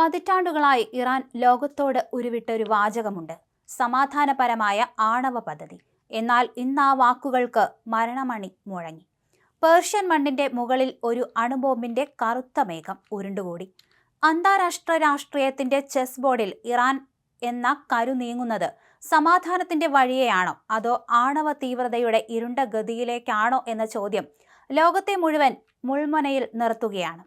പതിറ്റാണ്ടുകളായി ഇറാൻ ലോകത്തോട് ഉരുവിട്ട ഒരു വാചകമുണ്ട്: സമാധാനപരമായ ആണവ പദ്ധതി. എന്നാൽ ഇന്ന് ആ വാക്കുകൾക്ക് മരണമണി മുഴങ്ങി. പേർഷ്യൻ മണ്ണിന്റെ മുകളിൽ ഒരു അണുബോംബിന്റെ കറുത്ത മേഘം ഉരുണ്ടുകൂടി. അന്താരാഷ്ട്ര രാഷ്ട്രീയത്തിന്റെ ചെസ് ബോർഡിൽ ഇറാൻ എന്ന കരു നീങ്ങുന്നത് സമാധാനത്തിന്റെ വഴിയെയാണോ അതോ ആണവ തീവ്രതയുടെ ഇരുണ്ട ഗതിയിലേക്കാണോ എന്ന ചോദ്യം ലോകത്തെ മുഴുവൻ മുൾമുനയിൽ നിർത്തുകയാണ്.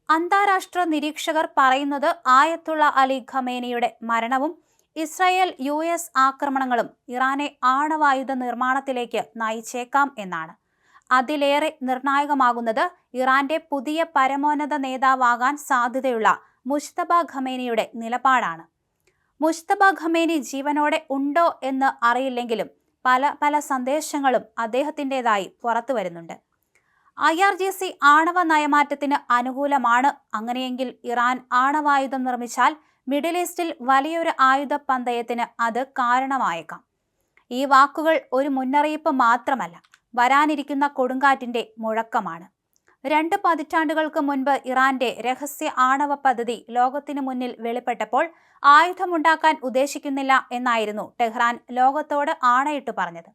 അന്താരാഷ്ട്ര നിരീക്ഷകർ പറയുന്നത് ആയത്തുള്ള അലി ഖമേനിയുടെ മരണവും ഇസ്രായേൽ US ആക്രമണങ്ങളും ഇറാനെ ആണവായുധ നിർമ്മാണത്തിലേക്ക് നയിച്ചേക്കാം എന്നാണ്. അതിലേറെ നിർണായകമാകുന്നത് ഇറാന്റെ പുതിയ പരമോന്നത നേതാവാകാൻ സാധ്യതയുള്ള മുജ്തബ ഖമേനിയുടെ നിലപാടാണ്. മുജ്തബ ഖമേനി ജീവനോടെ ഉണ്ടോ എന്ന് അറിയില്ലെങ്കിലും പല സന്ദേശങ്ങളും അദ്ദേഹത്തിൻ്റെതായി പുറത്തു വരുന്നുണ്ട്. IRGC ആണവ നയമാറ്റത്തിന് അനുകൂലമാണ്. അങ്ങനെയെങ്കിൽ ഇറാൻ ആണവായുധം നിർമ്മിച്ചാൽ മിഡിൽ ഈസ്റ്റിൽ വലിയൊരു ആയുധ പന്തയത്തിന് അത് കാരണമായേക്കാം. ഈ വാക്കുകൾ ഒരു മുന്നറിയിപ്പ് മാത്രമല്ല, വരാനിരിക്കുന്ന കൊടുങ്കാറ്റിന്റെ മുഴക്കമാണ്. 2 പതിറ്റാണ്ടുകൾക്ക് മുൻപ് ഇറാന്റെ രഹസ്യ ആണവ പദ്ധതി ലോകത്തിനു മുന്നിൽ വെളിപ്പെട്ടപ്പോൾ ആയുധമുണ്ടാക്കാൻ ഉദ്ദേശിക്കുന്നില്ല എന്നായിരുന്നു ടെഹ്റാൻ ലോകത്തോട് ആണയിട്ട് പറഞ്ഞത്.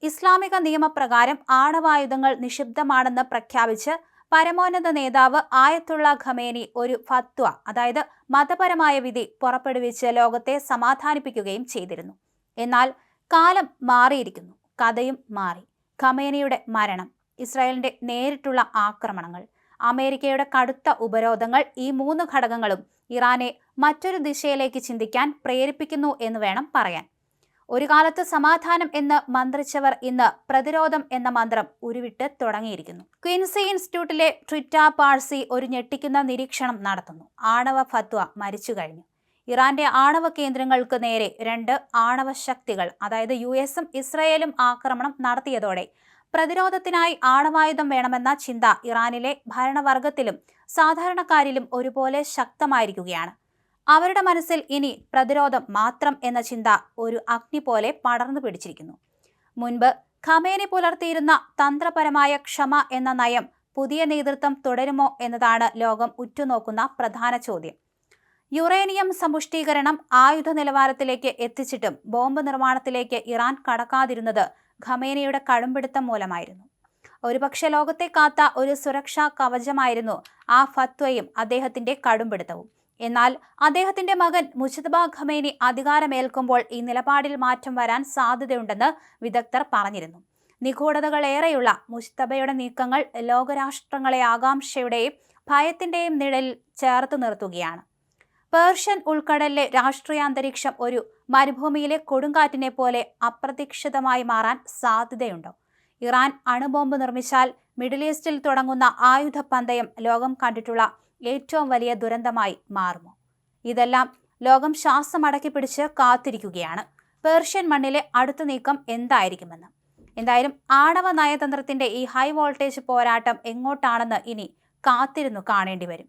ഇസ്ലാമിക നിയമപ്രകാരം ആണവായുധങ്ങൾ നിഷിദ്ധമാണെന്ന് പ്രഖ്യാപിച്ച് പരമോന്നത നേതാവ് ആയത്തുള്ള ഖമേനി ഒരു ഫത്വ, അതായത് മതപരമായ വിധി പുറപ്പെടുവിച്ച് ലോകത്തെ സമാധാനിപ്പിക്കുകയും ചെയ്തിരുന്നു. എന്നാൽ കാലം മാറിയിരിക്കുന്നു, കഥയും മാറി. ഖമേനിയുടെ മരണം, ഇസ്രായേലിന്റെ നേരിട്ടുള്ള ആക്രമണങ്ങൾ, അമേരിക്കയുടെ കടുത്ത ഉപരോധങ്ങൾ, ഈ 3 ഘടകങ്ങളും ഇറാനെ മറ്റൊരു ദിശയിലേക്ക് ചിന്തിക്കാൻ പ്രേരിപ്പിക്കുന്നു എന്ന് വേണം പറയാൻ. ഒരു കാലത്ത് സമാധാനം എന്ന് മന്ത്രിച്ചവർ ഇന്ന് പ്രതിരോധം എന്ന മന്ത്രം ഉരുവിട്ട് തുടങ്ങിയിരിക്കുന്നു. ക്വീൻസി ഇൻസ്റ്റിറ്റ്യൂട്ടിലെ ട്രിറ്റ പാഴ്സി ഒരു ഞെട്ടിക്കുന്ന നിരീക്ഷണം നടത്തുന്നു. ആണവ ഫത്വ മരിച്ചു കഴിഞ്ഞു. ഇറാന്റെ ആണവ കേന്ദ്രങ്ങൾക്ക് നേരെ 2 ആണവ ശക്തികൾ, അതായത് USഉം ഇസ്രായേലും ആക്രമണം നടത്തിയതോടെ പ്രതിരോധത്തിനായി ആണവായുധം വേണമെന്ന ചിന്ത ഇറാനിലെ ഭരണവർഗത്തിലും സാധാരണക്കാരിലും ഒരുപോലെ ശക്തമായിരിക്കുകയാണ്. അവരുടെ മനസ്സിൽ ഇനി പ്രതിരോധം മാത്രം എന്ന ചിന്ത ഒരു അഗ്നി പോലെ പടർന്നു പിടിച്ചിരിക്കുന്നു. മുൻപ് ഖമേനി പുലർത്തിയിരുന്ന തന്ത്രപരമായ ക്ഷമ എന്ന നയം പുതിയ നേതൃത്വം തുടരുമോ എന്നതാണ് ലോകം ഉറ്റുനോക്കുന്ന പ്രധാന ചോദ്യം. യുറേനിയം സമ്പുഷ്ടീകരണം ആയുധ നിലവാരത്തിലേക്ക് എത്തിച്ചിട്ടും ബോംബ് നിർമ്മാണത്തിലേക്ക് ഇറാൻ കടക്കാതിരുന്നത് ഖമേനിയുടെ കടുംപിടുത്തം മൂലമായിരുന്നു. ഒരുപക്ഷെ ലോകത്തെ കാത്ത ഒരു സുരക്ഷാ കവചമായിരുന്നു ആ ഫത്വയും അദ്ദേഹത്തിന്റെ കടുംപിടുത്തവും. എന്നാൽ അദ്ദേഹത്തിന്റെ മകൻ മുജ്തബ ഖമേനി അധികാരമേൽക്കുമ്പോൾ ഈ നിലപാടിൽ മാറ്റം വരാൻ സാധ്യതയുണ്ടെന്ന് വിദഗ്ധർ പറഞ്ഞിരുന്നു. നിഗൂഢതകളേറെയുള്ള മുജ്തബയുടെ നീക്കങ്ങൾ ലോകരാഷ്ട്രങ്ങളെ ആകാംക്ഷയുടെയും ഭയത്തിന്റെയും നിഴലിൽ ചേർത്ത് നിർത്തുകയാണ്. പേർഷ്യൻ ഉൾക്കടലിലെ രാഷ്ട്രീയ അന്തരീക്ഷം ഒരു മരുഭൂമിയിലെ കൊടുങ്കാറ്റിനെ പോലെ അപ്രതീക്ഷിതമായി മാറാൻ സാധ്യതയുണ്ടോ? ഇറാൻ അണുബോംബ് നിർമ്മിച്ചാൽ മിഡിൽ ഈസ്റ്റിൽ തുടങ്ങുന്ന ആയുധ പന്തയം ലോകം കണ്ടിട്ടുള്ള ഏറ്റവും വലിയ ദുരന്തമായി മാറുമോ? ഇതെല്ലാം ലോകം ശ്വാസമടക്കി പിടിച്ച് കാത്തിരിക്കുകയാണ്. പേർഷ്യൻ മണ്ണിലെ അടുത്ത നീക്കം എന്തായിരിക്കുമെന്ന്. എന്തായാലും ആണവ നയതന്ത്രത്തിന്റെ ഈ ഹൈ വോൾട്ടേജ് പോരാട്ടം എങ്ങോട്ടാണെന്ന് ഇനി കാത്തിരുന്നു കാണേണ്ടി വരും.